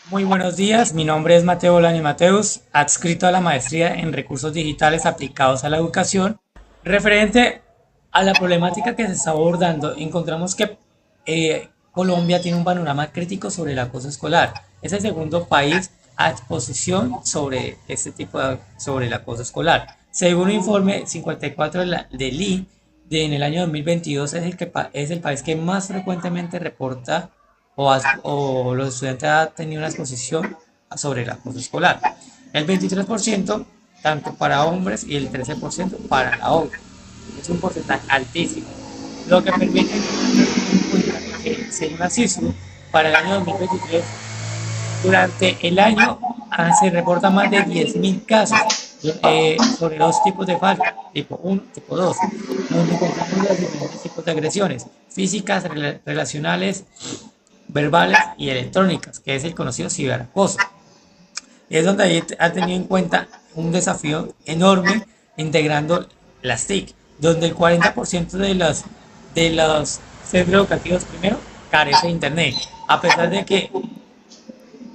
Muy buenos días, mi nombre es Mateo Bolani Mateus, adscrito a la maestría en recursos digitales aplicados a la educación. Referente a la problemática que se está abordando, encontramos que Colombia tiene un panorama crítico sobre el acoso escolar. Es el segundo país a exposición sobre sobre el acoso escolar. Según un informe 54 del I, en el año 2022 es el país que más frecuentemente reporta o los estudiantes han tenido una exposición sobre el acoso escolar. El 23% tanto para hombres y el 13% para la OCDE. Es un porcentaje altísimo, lo que permite que, según la CISU, para el año 2023, durante el año se reportan más de 10.000 casos sobre dos tipos de falta, tipo 1, tipo 2, donde encontramos los diferentes tipos de agresiones físicas, relacionales, verbales y electrónicas, que es el conocido ciberacoso. Y es donde ahí ha tenido en cuenta un desafío enorme integrando las TIC, donde el 40% de los centros educativos primero carece de internet, a pesar de que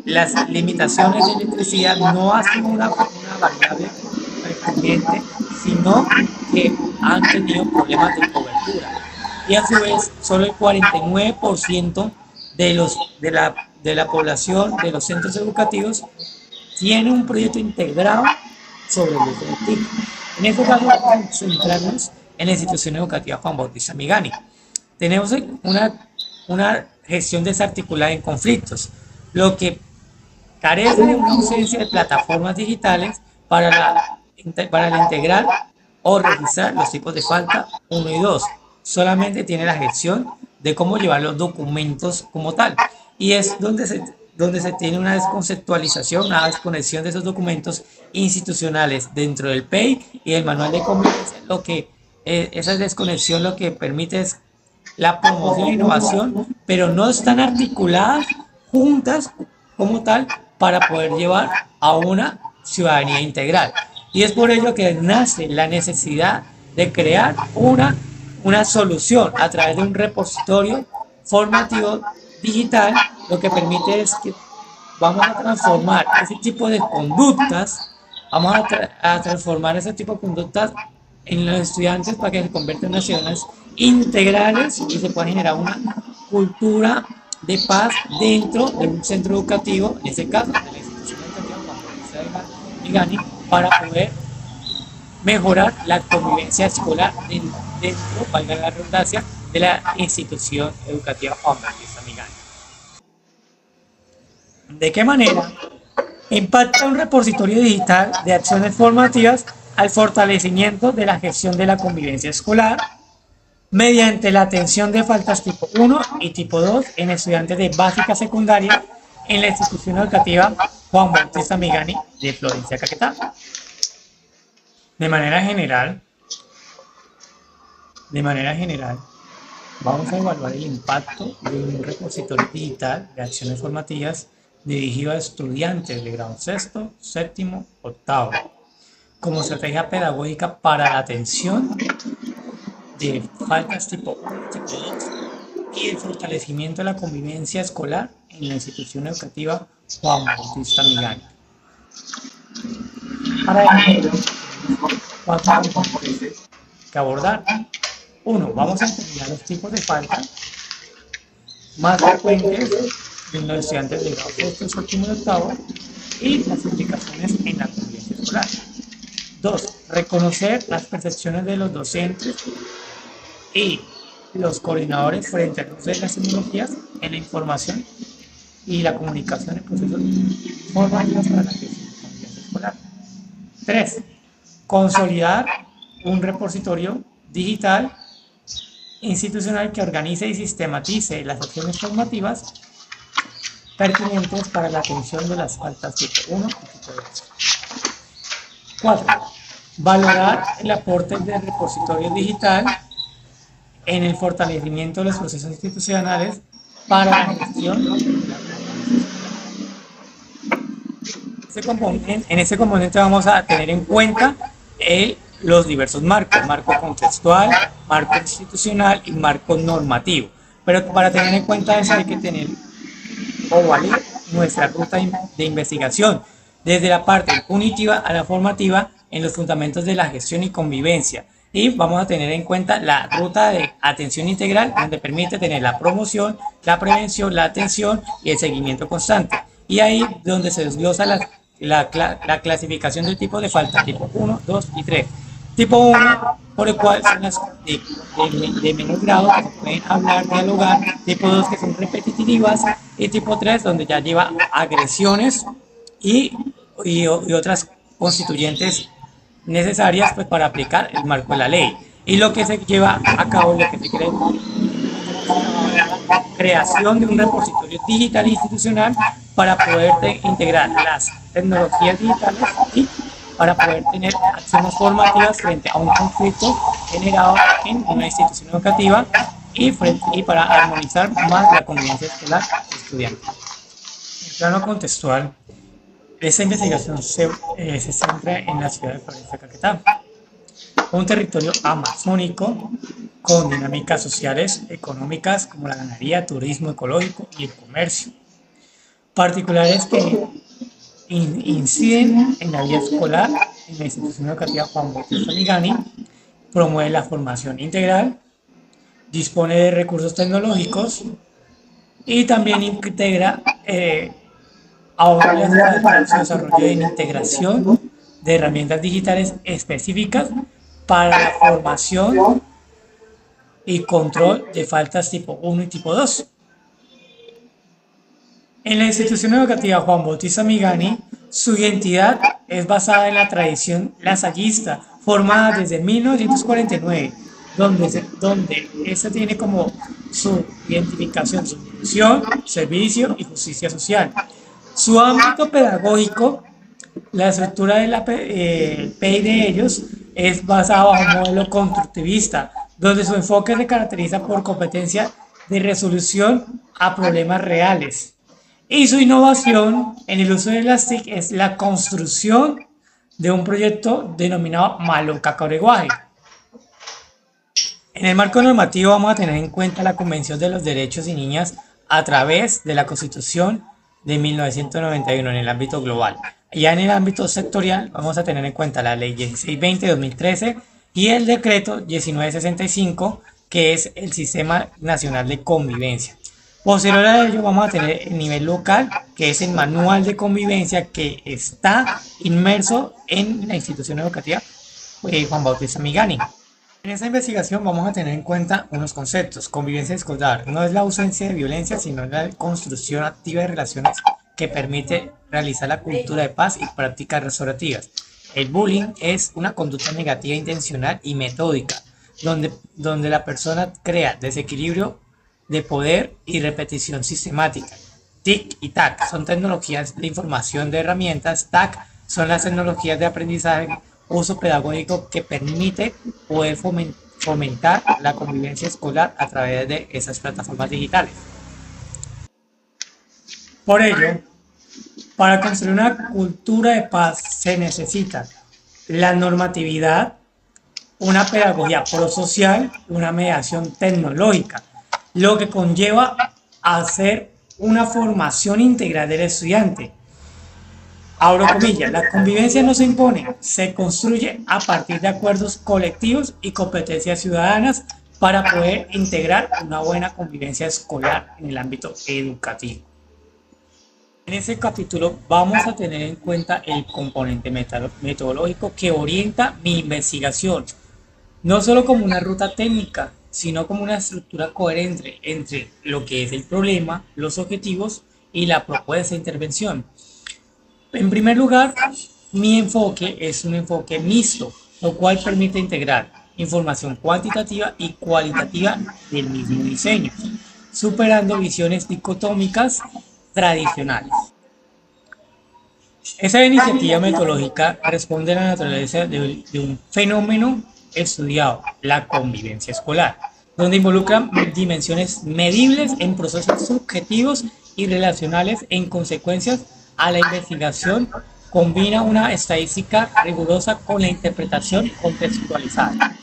las limitaciones de electricidad no hacen una variable pretendiente, sino que han tenido problemas de cobertura. Y a su vez, solo el 49% de la población de los centros educativos tiene un proyecto integrado sobre el uso de TIC. En este caso, vamos a centrarnos en la institución educativa Juan Bautista Migani. Tenemos una gestión desarticulada en conflictos, lo que carece de una ausencia de plataformas digitales para integrar o registrar los tipos de falta 1 y 2. Solamente tiene la gestión de cómo llevar los documentos como tal. Y es donde se tiene una desconceptualización, una desconexión de esos documentos institucionales dentro del PEI y el manual de convivencia. Esa desconexión lo que permite es la promoción e innovación, pero no están articuladas juntas como tal para poder llevar a una ciudadanía integral. Y es por ello que nace la necesidad de crear una solución a través de un repositorio formativo digital, lo que permite es que vamos a transformar ese tipo de conductas, vamos a transformar ese tipo de conductas en los estudiantes para que se conviertan en naciones integrales y se pueda generar una cultura de paz dentro de un centro educativo, en este caso de la institución educativa como Migani, para poder mejorar la convivencia escolar dentro, valga la redundancia, de la institución educativa Juan Bautista Migani. ¿De qué manera impacta un repositorio digital de acciones formativas al fortalecimiento de la gestión de la convivencia escolar mediante la atención de faltas tipo 1 y tipo 2 en estudiantes de básica secundaria en la institución educativa Juan Bautista Migani de Florencia, Caquetá? De manera general, vamos a evaluar el impacto de un repositorio digital de acciones formativas dirigido a estudiantes de grado sexto, séptimo, octavo, como estrategia pedagógica para la atención de faltas tipo 1, tipo 2 y el fortalecimiento de la convivencia escolar en la institución educativa Juan Bautista Migani. Para ello, cuatro componentes que abordar. Uno, vamos a determinar los tipos de falta más frecuentes de los estudiantes de grado sexto, séptimo y octavo y las implicaciones en la convivencia escolar. Dos, reconocer las percepciones de los docentes y los coordinadores frente al uso de las tecnologías en la información y la comunicación en procesos formativos para la gestión de la convivencia escolar. Tres, consolidar un repositorio digital institucional que organice y sistematice las acciones formativas pertinentes para la atención de las faltas tipo 1 y tipo 2. 4. Valorar el aporte del repositorio digital en el fortalecimiento de los procesos institucionales para la gestión. En este componente vamos a tener en cuenta los diversos marcos: marco contextual, marco institucional y marco normativo. Pero para tener en cuenta eso hay que tener o valer nuestra ruta de investigación, desde la parte punitiva a la formativa en los fundamentos de la gestión y convivencia. Y vamos a tener en cuenta la ruta de atención integral, donde permite tener la promoción, la prevención, la atención y el seguimiento constante. Y ahí donde se desglosa la clasificación del tipo de falta, tipo 1, 2 y 3. Tipo 1, por el cual son las de menor grado, que se pueden hablar, dialogar. Tipo 2, que son repetitivas. Y tipo 3, donde ya lleva agresiones y otras constituyentes necesarias, pues, para aplicar el marco de la ley. Y lo que se lleva a cabo, lo que se cree, la creación de un repositorio digital institucional para poder integrar las tecnologías digitales y para poder tener acciones formativas frente a un conflicto generado en una institución educativa y para armonizar más la convivencia escolar estudiantil. En el plano contextual, esta investigación se centra en la ciudad de Floresta, Caquetá, un territorio amazónico con dinámicas sociales, económicas como la ganadería, turismo ecológico y el comercio, particulares que inciden en la vida escolar en la institución educativa Juan Bautista Migani, promueve la formación integral, dispone de recursos tecnológicos y también integra ahora su desarrollo en integración de herramientas digitales específicas para la formación y control de faltas tipo 1 y tipo 2. En la institución educativa Juan Bautista Migani, su identidad es basada en la tradición lasallista, formada desde 1949, donde esta tiene como su identificación, su función, servicio y justicia social. Su ámbito pedagógico, la estructura de la PI de ellos es basada bajo un modelo constructivista, donde su enfoque se caracteriza por competencia de resolución a problemas reales. Y su innovación en el uso de las TIC es la construcción de un proyecto denominado Maloca Coreguaje. En el marco normativo vamos a tener en cuenta la Convención de los Derechos y Niñas a través de la Constitución de 1991 en el ámbito global. Ya en el ámbito sectorial vamos a tener en cuenta la Ley 1620 de 2013 y el Decreto 1965, que es el Sistema Nacional de Convivencia. Posterior a ello vamos a tener el nivel local, que es el Manual de Convivencia, que está inmerso en la institución educativa Juan Bautista Migani. En esta investigación vamos a tener en cuenta unos conceptos. Convivencia escolar no es la ausencia de violencia, sino la construcción activa de relaciones que permite realizar la cultura de paz y prácticas restaurativas. El bullying es una conducta negativa intencional y metódica, donde la persona crea desequilibrio de poder y repetición sistemática. TIC y TAC son tecnologías de información de herramientas. TAC son las tecnologías de aprendizaje, uso pedagógico que permite poder fomentar la convivencia escolar a través de esas plataformas digitales. Por ello, para construir una cultura de paz se necesita la normatividad, una pedagogía prosocial y una mediación tecnológica, lo que conlleva a hacer una formación integral del estudiante. Abro comillas, la convivencia no se impone, se construye a partir de acuerdos colectivos y competencias ciudadanas para poder integrar una buena convivencia escolar en el ámbito educativo. En este capítulo vamos a tener en cuenta el componente metodológico que orienta mi investigación, no solo como una ruta técnica, sino como una estructura coherente entre lo que es el problema, los objetivos y la propuesta de intervención. En primer lugar, mi enfoque es un enfoque mixto, lo cual permite integrar información cuantitativa y cualitativa del mismo diseño, superando visiones dicotómicas tradicionales. Esa iniciativa metodológica responde a la naturaleza de un fenómeno estudiado, la convivencia escolar, donde involucra dimensiones medibles en procesos subjetivos y relacionales. En consecuencias a la investigación combina una estadística rigurosa con la interpretación contextualizada.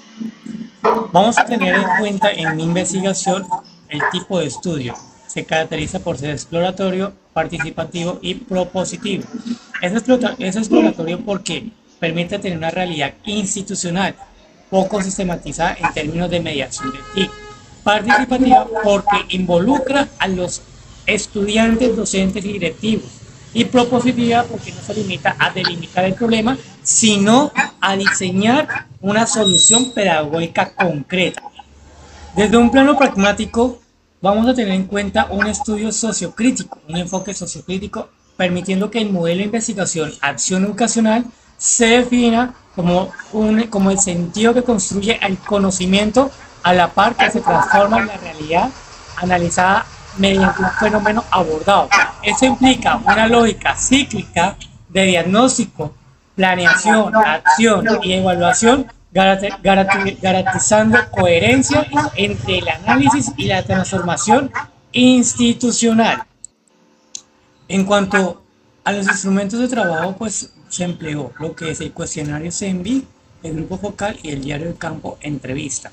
Vamos a tener en cuenta en mi investigación el tipo de estudio. Se caracteriza por ser exploratorio, participativo y propositivo. Es exploratorio porque permite tener una realidad institucional poco sistematizada en términos de mediación de TIC. Participativa porque involucra a los estudiantes, docentes y directivos. Y propositiva porque no se limita a delimitar el problema, sino a diseñar una solución pedagógica concreta. Desde un plano pragmático, vamos a tener en cuenta un estudio sociocrítico, un enfoque sociocrítico, permitiendo que el modelo de investigación acción educacional se defina como el sentido que construye el conocimiento a la par que se transforma en la realidad analizada mediante un fenómeno abordado. Eso implica una lógica cíclica de diagnóstico, planeación, acción y evaluación, garantizando coherencia entre el análisis y la transformación institucional. En cuanto a los instrumentos de trabajo, pues se empleó lo que es el cuestionario CENVI, el grupo focal y el diario de campo entrevista.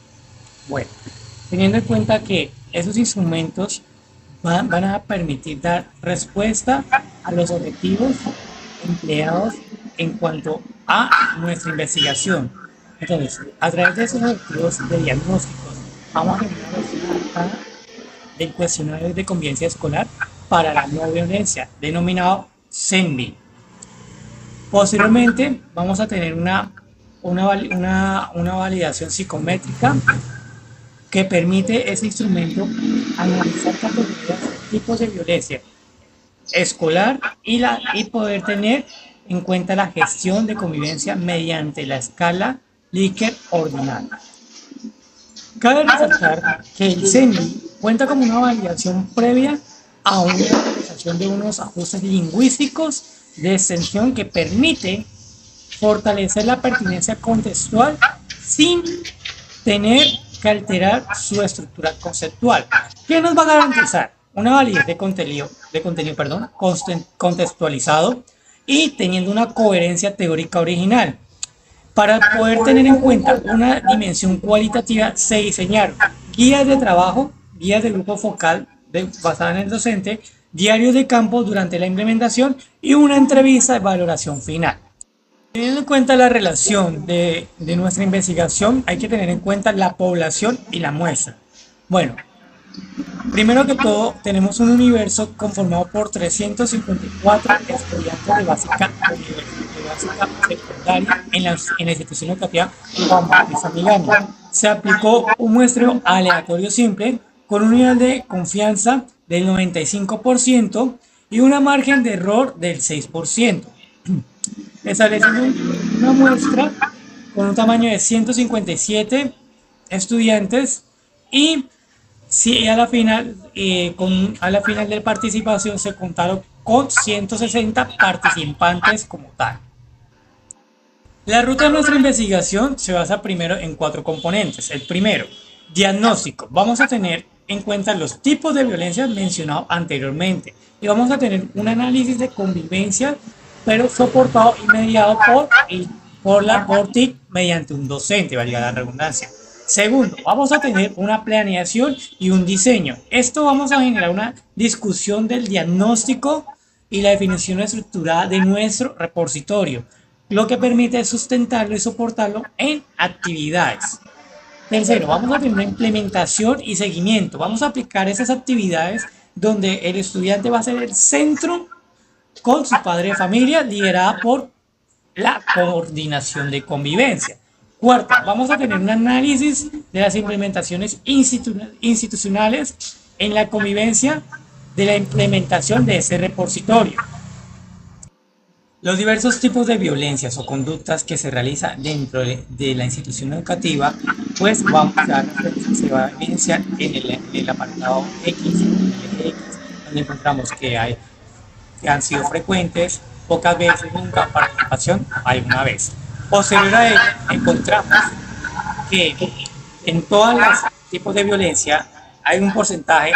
Bueno, teniendo en cuenta que esos instrumentos van a permitir dar respuesta a los objetivos empleados en cuanto a nuestra investigación. Entonces, a través de esos objetivos de diagnósticos, vamos a tener una versión del cuestionario de convivencia escolar para la no violencia, denominado CENVI. Posteriormente, vamos a tener una validación psicométrica que permite ese instrumento analizar categorías, tipos de violencia escolar y poder tener en cuenta la gestión de convivencia mediante la escala Likert ordinal. Cabe resaltar que el CENVI cuenta con una validación previa a una realización de unos ajustes lingüísticos de extensión que permite fortalecer la pertinencia contextual sin tener que alterar su estructura conceptual. ¿Qué nos va a garantizar? Una validez de contenido contextualizado y teniendo una coherencia teórica original. Para poder tener en cuenta una dimensión cualitativa, se diseñaron guías de trabajo, guías de grupo focal basada en el docente, diarios de campo durante la implementación y una entrevista de valoración final. Teniendo en cuenta la relación de nuestra investigación, hay que tener en cuenta la población y la muestra. Bueno, primero que todo, tenemos un universo conformado por 354 estudiantes de básica secundaria en la institución educativa Juan Bautista Milano. Se aplicó un muestreo aleatorio simple con un nivel de confianza del 95% y una margen de error del 6%. Establecemos una muestra con un tamaño de 157 estudiantes y si a la final de participación se contaron con 160 participantes como tal. La ruta de nuestra investigación se basa primero en 4 componentes. El primero, diagnóstico. Vamos a tener en cuenta los tipos de violencia mencionados anteriormente y vamos a tener un análisis de convivencia, pero soportado y mediado por TIC mediante un docente, valga la redundancia. Segundo, vamos a tener una planeación y un diseño. Esto vamos a generar una discusión del diagnóstico y la definición estructurada de nuestro repositorio, lo que permite sustentarlo y soportarlo en actividades. Tercero, vamos a tener una implementación y seguimiento. Vamos a aplicar esas actividades donde el estudiante va a ser el centro con su padre de familia, liderada por la coordinación de convivencia. Cuarto, vamos a tener un análisis de las implementaciones institucionales en la convivencia de la implementación de ese repositorio. Los diversos tipos de violencias o conductas que se realizan dentro de la institución educativa, pues se va a evidenciar en el apartado X, donde encontramos que han sido frecuentes, pocas veces, nunca, participación, alguna vez. Posterior a ello, encontramos que en todos los tipos de violencia hay un porcentaje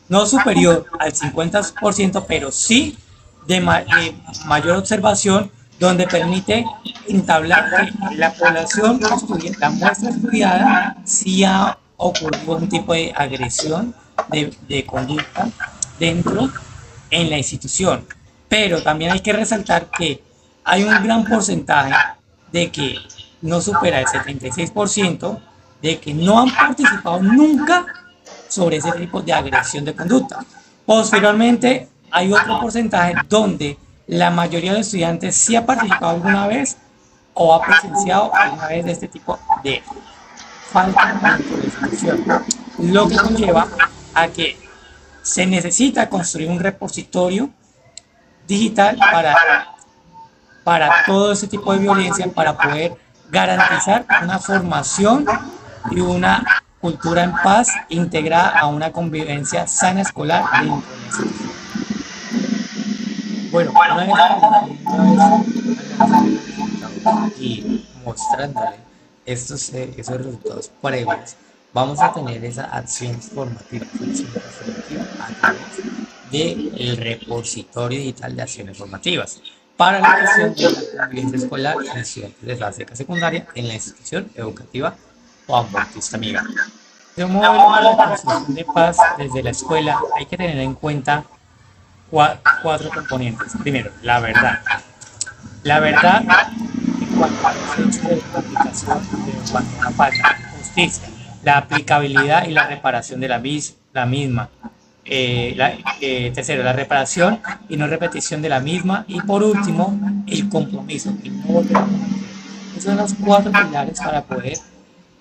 no superior al 50%, pero sí de mayor observación, donde permite entablar que la población, la muestra estudiada, sí ha ocurrido un tipo de agresión de conducta dentro en la institución. Pero también hay que resaltar que hay un gran porcentaje de que no supera el 76% de que no han participado nunca sobre ese tipo de agresión de conducta. Posteriormente, hay otro porcentaje donde la mayoría de estudiantes sí ha participado alguna vez o ha presenciado alguna vez de este tipo de falta dentro de la institución, lo que conlleva a que se necesita construir un repositorio digital para todo ese tipo de violencia, para poder garantizar una formación y una cultura en paz integrada a una convivencia sana escolar dentro de la institución. Bueno, y mostrándole esos resultados previos, vamos a tener esa acción formativa, a través del repositorio digital de acciones formativas para la gestión de la convivencia escolar en estudiantes de básica secundaria en la institución educativa Juan Bautista Amiga. De un modelo para la construcción de paz desde la escuela hay que tener en cuenta cuatro componentes. Primero, la verdad. La verdad en cuanto a los hechos de la aplicación de cuanto a la falta, justicia, la aplicabilidad y la reparación de la misma. Tercero, la reparación y no repetición de la misma. Y por último, el compromiso, el no volver a cometer. Esos son los cuatro pilares para poder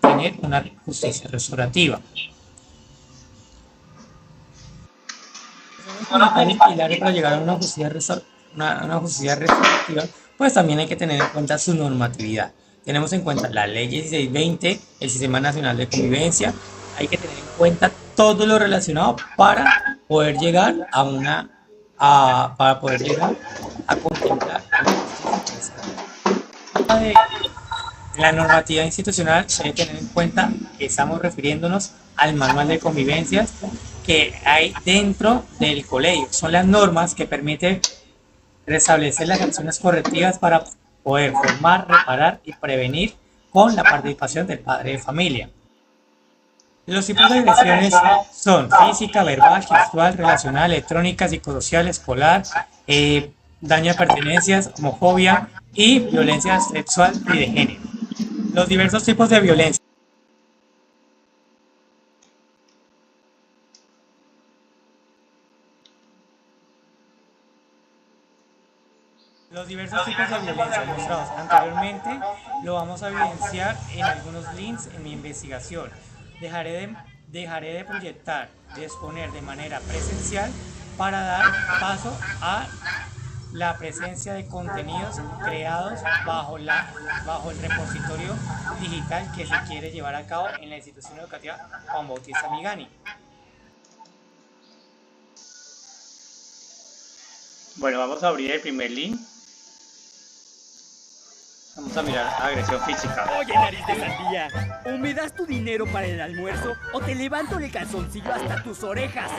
tener una justicia restaurativa. Los pilares para llegar a una justicia restaurativa, pues también hay que tener en cuenta su normatividad. Tenemos en cuenta la ley 1620, el Sistema Nacional de Convivencia. Hay que tener en cuenta todo lo relacionado para poder llegar a contemplar la normativa institucional. Se debe tener en cuenta que estamos refiriéndonos al manual de convivencias que hay dentro del colegio. Son las normas que permiten restablecer las acciones correctivas para poder formar, reparar y prevenir con la participación del padre de familia. Los tipos de agresiones son física, verbal, gestual, relacional, electrónica, psicosocial, escolar, daño de pertenencias, homofobia y violencia sexual y de género. Los diversos tipos de violencia. Los diversos tipos de violencia mostrados anteriormente lo vamos a evidenciar en algunos links en mi investigación. Dejaré de proyectar, de exponer de manera presencial para dar paso a la presencia de contenidos creados bajo el repositorio digital que se quiere llevar a cabo en la institución educativa Juan Bautista Migani. Bueno, vamos a abrir el primer link. Vamos a mirar agresión física. Oye, nariz de sandía, o me das tu dinero para el almuerzo o te levanto el calzoncillo hasta tus orejas.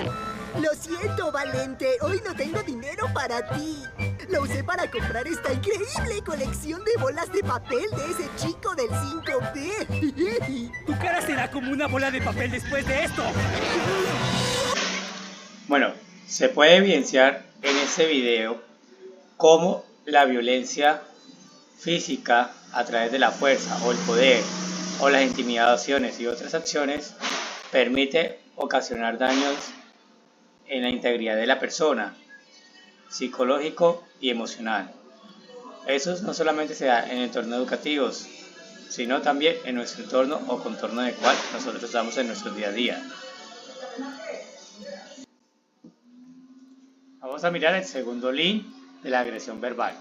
Lo siento, Valente, hoy no tengo dinero para ti. Lo usé para comprar esta increíble colección de bolas de papel de ese chico del 5B. Tu cara será como una bola de papel después de esto. Bueno, se puede evidenciar en este video cómo la violencia física a través de la fuerza o el poder o las intimidaciones y otras acciones permite ocasionar daños en la integridad de la persona, psicológico y emocional. Eso no solamente se da en entornos educativos, sino también en nuestro entorno o contorno en el cual nosotros estamos en nuestro día a día. Vamos a mirar el segundo link de la agresión verbal.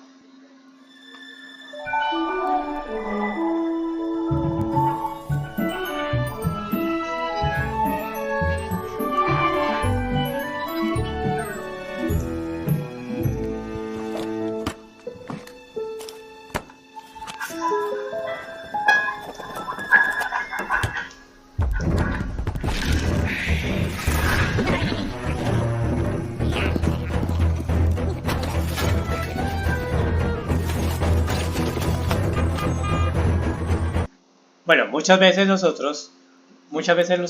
Bueno, muchas veces los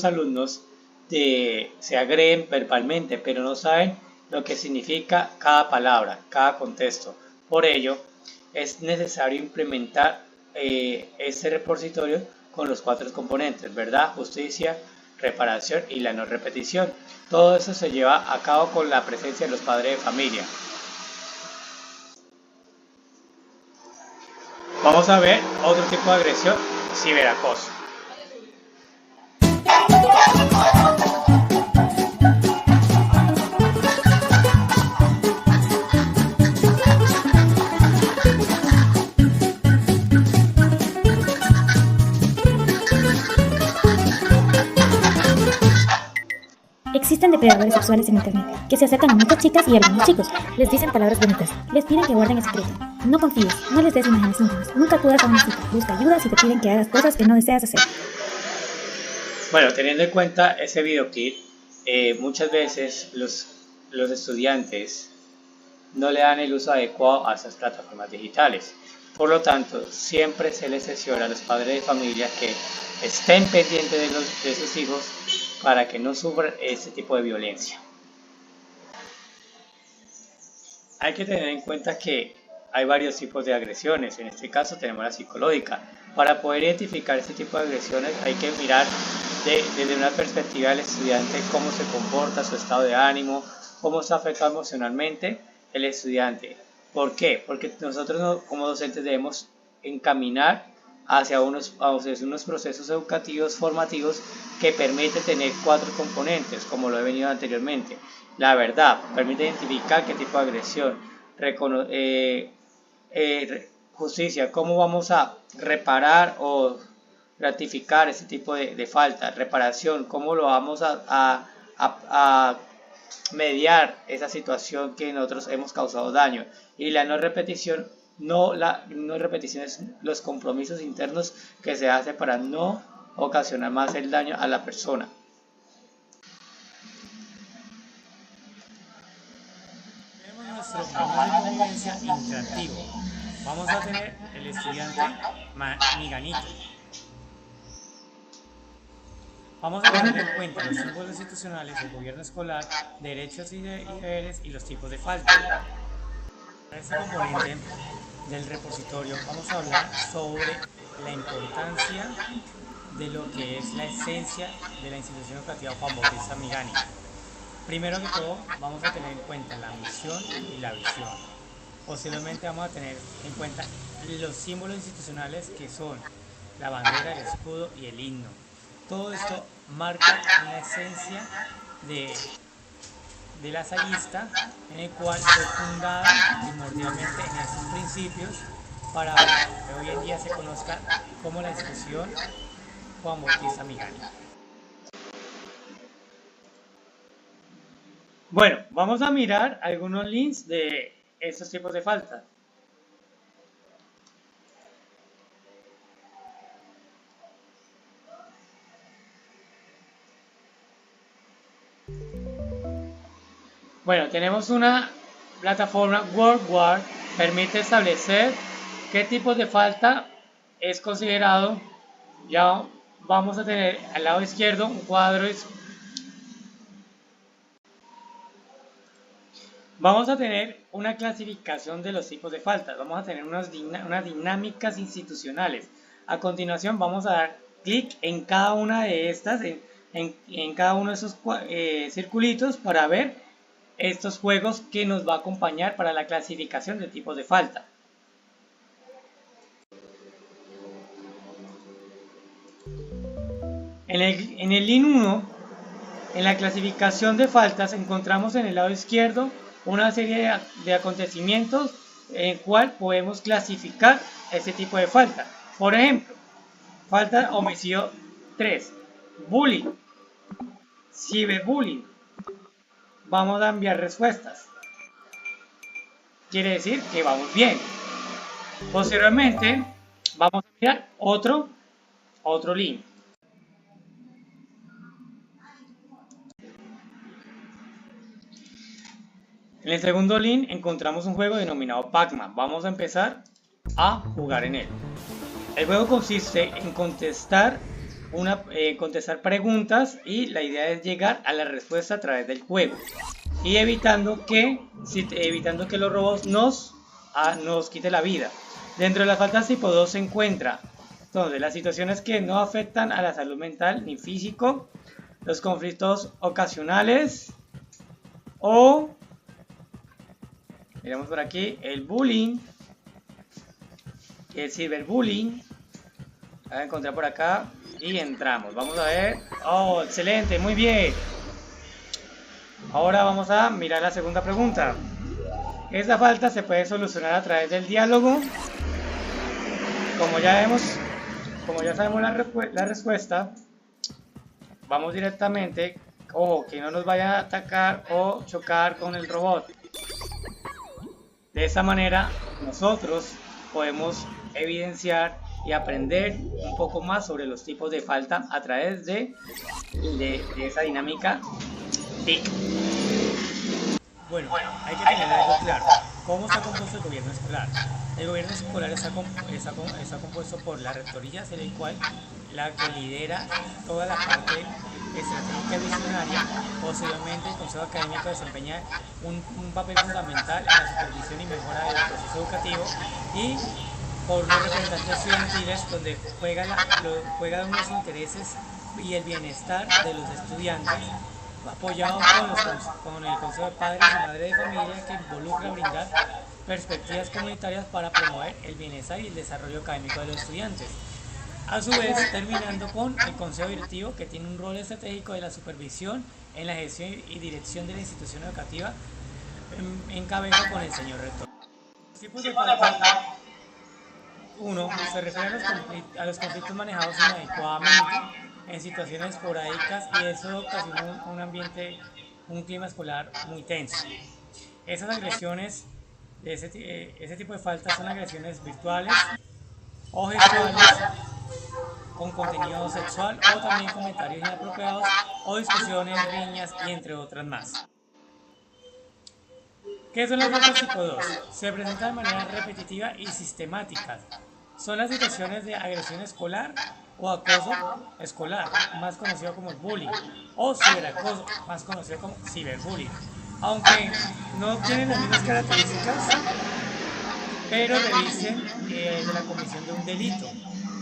alumnos se agreden verbalmente, pero no saben lo que significa cada palabra, cada contexto. Por ello, es necesario implementar este repositorio con los 4 componentes: verdad, justicia, reparación y la no repetición. Todo eso se lleva a cabo con la presencia de los padres de familia. Vamos a ver otro tipo de agresión: ciberacoso. Existen depredadores sexuales en internet que se acercan a muchas chicas y a algunos chicos. Les dicen palabras bonitas, les piden que guarden el secreto. No confíes, no les des imágenes íntimas, nunca acudas a una cita, busca ayuda si te piden que hagas cosas que no deseas hacer. Bueno, teniendo en cuenta ese videoclip, muchas veces los estudiantes no le dan el uso adecuado a esas plataformas digitales. Por lo tanto, siempre se les asesora a los padres de familia que estén pendientes de sus hijos para que no sufran este tipo de violencia. Hay que tener en cuenta que hay varios tipos de agresiones. En este caso tenemos la psicológica. Para poder identificar este tipo de agresiones hay que mirar desde una perspectiva del estudiante cómo se comporta, su estado de ánimo, cómo está afectado emocionalmente el estudiante. ¿Por qué? Porque nosotros como docentes debemos encaminar hacia unos procesos educativos formativos que permiten tener 4 componentes, como lo he venido anteriormente. La verdad permite identificar qué tipo de agresión, justicia, cómo vamos a reparar o ratificar ese tipo de falta, reparación, cómo lo vamos a mediar esa situación que nosotros hemos causado daño, y la no repetición. No repeticiones, los compromisos internos que se hacen para no ocasionar más el daño a la persona. Tenemos nuestro manual de convivencia interactivo. Vamos a tener el estudiante Miganito. Vamos a tener en cuenta los símbolos institucionales del gobierno escolar, derechos y deberes y los tipos de falta. En este componente del repositorio vamos a hablar sobre la importancia de lo que es la esencia de la institución educativa Juan Bautista Migani. Primero que todo vamos a tener en cuenta la misión y la visión. Posteriormente vamos a tener en cuenta los símbolos institucionales, que son la bandera, el escudo y el himno. Todo esto marca una esencia de la Sallista, en el cual fue fundada primordialmente en esos principios para que hoy en día se conozca como la institución Juan Bautista Migani. Bueno, vamos a mirar algunos links de estos tipos de falta. Bueno, tenemos una plataforma WordWar, permite establecer qué tipo de falta es considerado. Ya vamos a tener al lado izquierdo un cuadro. Vamos a tener una clasificación de los tipos de faltas. Vamos a tener unas dinámicas institucionales. A continuación vamos a dar clic en cada una de estas, en cada uno de esos circulitos, para ver estos juegos que nos va a acompañar para la clasificación de tipos de falta. En el link 1, en la clasificación de faltas, encontramos en el lado izquierdo una serie de acontecimientos en el cual podemos clasificar este tipo de falta. Por ejemplo, falta homicidio 3, bullying, ciberbullying. Vamos a enviar respuestas. Quiere decir que vamos bien. Posteriormente vamos a enviar otro link. En el segundo link encontramos un juego denominado Pac-Man. Vamos a empezar a jugar en él. El juego consiste en contestar preguntas, y la idea es llegar a la respuesta a través del juego. y evitando que los robots nos quiten la vida. Dentro de las faltas tipo 2 se encuentra entonces las situaciones que no afectan a la salud mental ni físico, los conflictos ocasionales o, miramos por aquí, el bullying, el ciberbullying. Voy a encontrar por acá y entramos. Vamos a ver. Oh, excelente, muy bien. Ahora vamos a mirar la segunda pregunta. Esta falta se puede solucionar a través del diálogo. Como ya sabemos la respuesta, vamos directamente. Ojo, que no nos vaya a atacar o chocar con el robot. De esa manera, nosotros podemos evidenciar y aprender un poco más sobre los tipos de falta a través de esa dinámica TIC. Bueno, hay que tener algo claro. ¿Cómo está compuesto el gobierno escolar? El gobierno escolar está compuesto por la rectoría, en el cual la que lidera toda la parte estratégica y visionaria. Posteriormente, el consejo académico desempeña un papel fundamental en la supervisión y mejora del proceso educativo, y por los representantes estudiantiles, donde juegan los intereses y el bienestar de los estudiantes, apoyado con el Consejo de Padres y Madres de Familia, que involucra brindar perspectivas comunitarias para promover el bienestar y el desarrollo académico de los estudiantes. A su vez, terminando con el Consejo Directivo, que tiene un rol estratégico de la supervisión en la gestión y dirección de la institución educativa, en cabeza con el señor rector. Los tipos de falta. 1. Se refiere a los conflictos manejados inadecuadamente en situaciones esporádicas, y eso ocasiona un clima escolar muy tenso. Esas agresiones, ese tipo de faltas son agresiones virtuales o gestuales con contenido sexual, o también comentarios inapropiados o discusiones, riñas y entre otras más. ¿Qué son las faltas tipo 2? Se presentan de manera repetitiva y sistemática. Son las situaciones de agresión escolar o acoso escolar, más conocido como bullying, o ciberacoso, más conocido como ciberbullying. Aunque no tienen las mismas características, pero revisten de la comisión de un delito,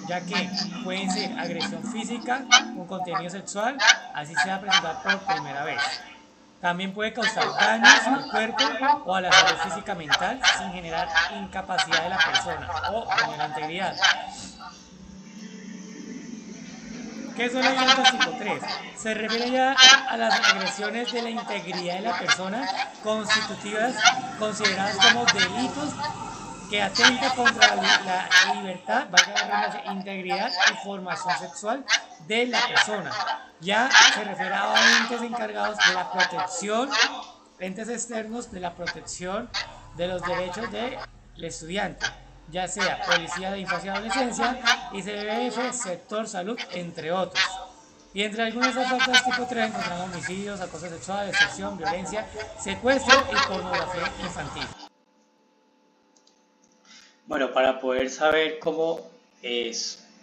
ya que pueden ser agresión física con contenido sexual, así sea presentada por primera vez. También puede causar daños al cuerpo o a la salud física mental sin generar incapacidad de la persona o daño a la integridad. ¿Qué son las faltas tipo 3? Se refiere ya a las agresiones de la integridad de la persona constitutivas, consideradas como delitos que atenta contra la libertad, valga la redundancia, integridad y formación sexual de la persona. Ya se refiere a entes encargados de la protección, entes externos de la protección de los derechos del estudiante, ya sea Policía de Infancia y Adolescencia, ICBF, Sector Salud, entre otros. Y entre algunas de las faltas tipo 3 encontramos homicidios, acoso sexual, extorsión, violencia, secuestro y pornografía infantil. Bueno, para poder saber cómo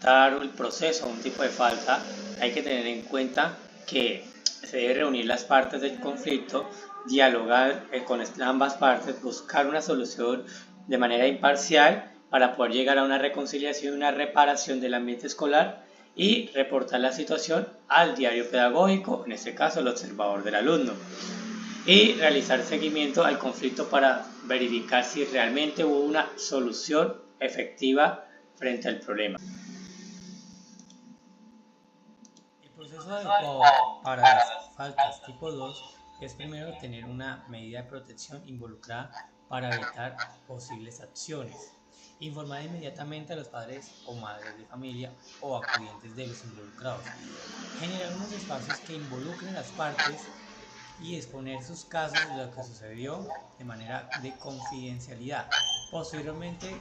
dar el proceso a un tipo de falta, hay que tener en cuenta que se debe reunir las partes del conflicto, dialogar con ambas partes, buscar una solución de manera imparcial para poder llegar a una reconciliación y una reparación del ambiente escolar, y reportar la situación al diario pedagógico, en este caso el observador del alumno, y realizar seguimiento al conflicto para verificar si realmente hubo una solución efectiva frente al problema. El proceso adecuado para las faltas tipo 2 es primero tener una medida de protección involucrada para evitar posibles acciones. Informar inmediatamente a los padres o madres de familia o acudientes de los involucrados. Generar unos espacios que involucren las partes y exponer sus casos de lo que sucedió de manera de confidencialidad. Posteriormente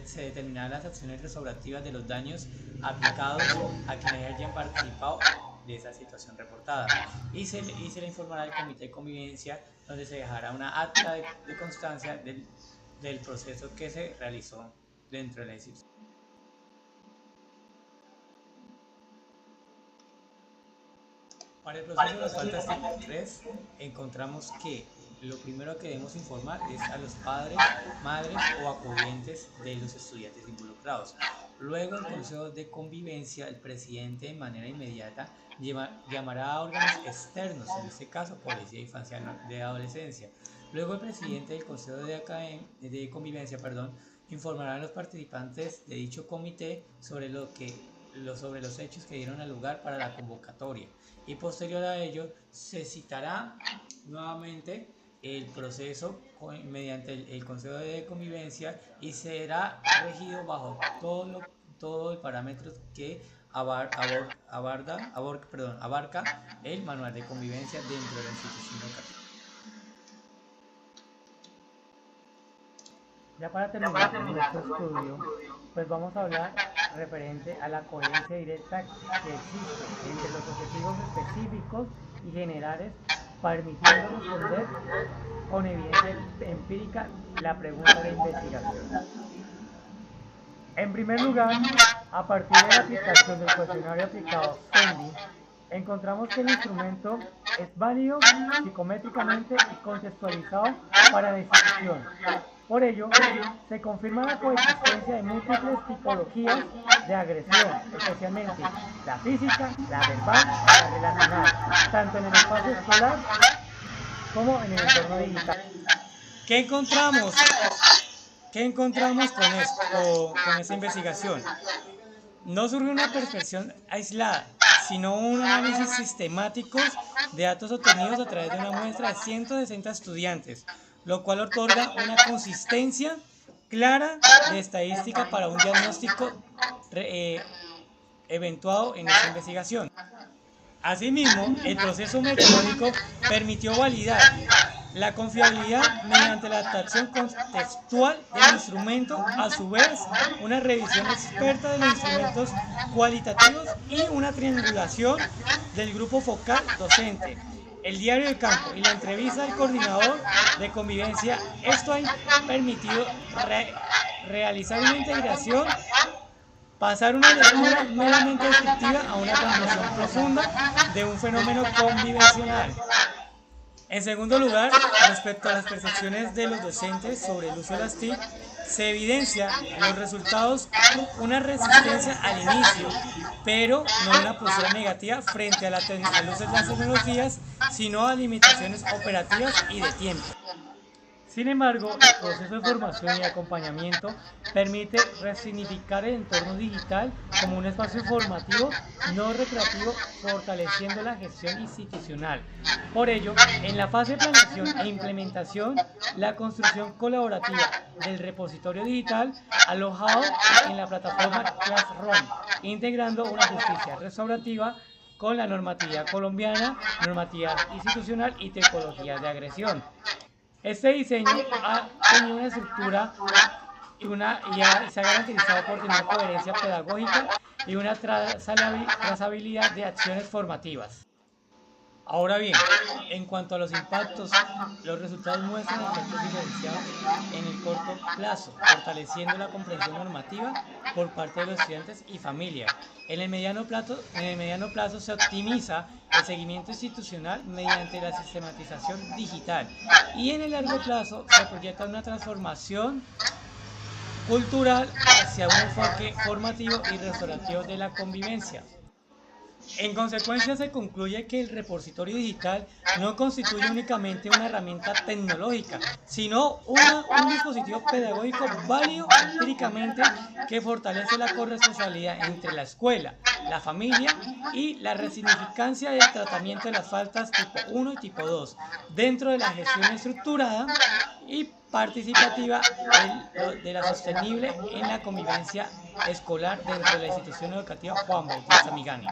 se determinarán las acciones restaurativas de los daños aplicados a quienes hayan participado de esa situación reportada, y se le informará al comité de convivencia, donde se dejará una acta de constancia del proceso que se realizó dentro de la institución. Para el proceso de las faltas tipo 3, encontramos que lo primero que debemos informar es a los padres, madres o acudientes de los estudiantes involucrados. Luego, el Consejo de Convivencia, el presidente de manera inmediata llamará a órganos externos, en este caso Policía de Infancia y de Adolescencia. Luego, el presidente del Consejo de Convivencia, informará a los participantes de dicho comité sobre los hechos que dieron lugar para la convocatoria, y posterior a ello se citará nuevamente el proceso mediante el Consejo de Convivencia y será regido bajo todo el parámetro que abarca el manual de convivencia dentro de la institución educativa. Ya para terminar nuestro estudio, pues vamos a hablar referente a la coherencia directa que existe entre los objetivos específicos y generales, permitiendo responder con evidencia empírica la pregunta de investigación. En primer lugar, a partir de la aplicación del cuestionario aplicado SENDI, encontramos que el instrumento es válido psicométricamente y contextualizado para la institución. Por ello, se confirma la coexistencia de múltiples tipologías de agresión, especialmente la física, la verbal y la relacional, tanto en el espacio escolar como en el entorno digital. ¿Qué encontramos con esta investigación? No surge una percepción aislada, sino un análisis sistemático de datos obtenidos a través de una muestra de 160 estudiantes, lo cual otorga una consistencia clara de estadística para un diagnóstico eventuado en esta investigación. Asimismo, el proceso metódico permitió validar la confiabilidad mediante la adaptación contextual del instrumento, a su vez una revisión experta de los instrumentos cualitativos y una triangulación del grupo focal docente, el diario de campo y la entrevista del coordinador de convivencia. Esto ha permitido realizar una integración, pasar una lectura meramente descriptiva a una comprensión profunda de un fenómeno convivencial. En segundo lugar, respecto a las percepciones de los docentes sobre el uso de las TIC, se evidencia en los resultados una resistencia al inicio, pero no una postura negativa frente al uso de las tecnologías, sino a limitaciones operativas y de tiempo. Sin embargo, el proceso de formación y acompañamiento permite resignificar el entorno digital como un espacio formativo no recreativo, fortaleciendo la gestión institucional. Por ello, en la fase de planeación e implementación, la construcción colaborativa del repositorio digital alojado en la plataforma Classroom, integrando una justicia restaurativa con la normatividad colombiana, normatividad institucional y tipologías de agresión. Este diseño ha tenido una estructura y se ha caracterizado por tener una coherencia pedagógica y una trazabilidad de acciones formativas. Ahora bien, en cuanto a los impactos, los resultados muestran efectos diferenciados en el corto plazo, fortaleciendo la comprensión normativa por parte de los estudiantes y familia. En el mediano plazo se optimiza el seguimiento institucional mediante la sistematización digital, y en el largo plazo se proyecta una transformación cultural hacia un enfoque formativo y restaurativo de la convivencia. En consecuencia, se concluye que el repositorio digital no constituye únicamente una herramienta tecnológica, sino un dispositivo pedagógico válido empíricamente que fortalece la corresponsabilidad entre la escuela, la familia y la resignificancia del tratamiento de las faltas tipo 1 y tipo 2 dentro de la gestión estructurada y participativa de la sostenible en la convivencia escolar dentro de la institución educativa Juan Bautista Migani.